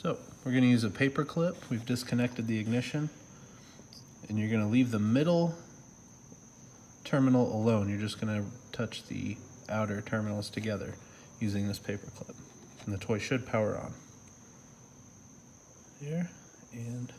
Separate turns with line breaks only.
So we're going to use a paper clip. We've disconnected the ignition, and you're going to leave the middle terminal alone. You're just going to touch the outer terminals together using this paper clip, and the toy should power on. Here, and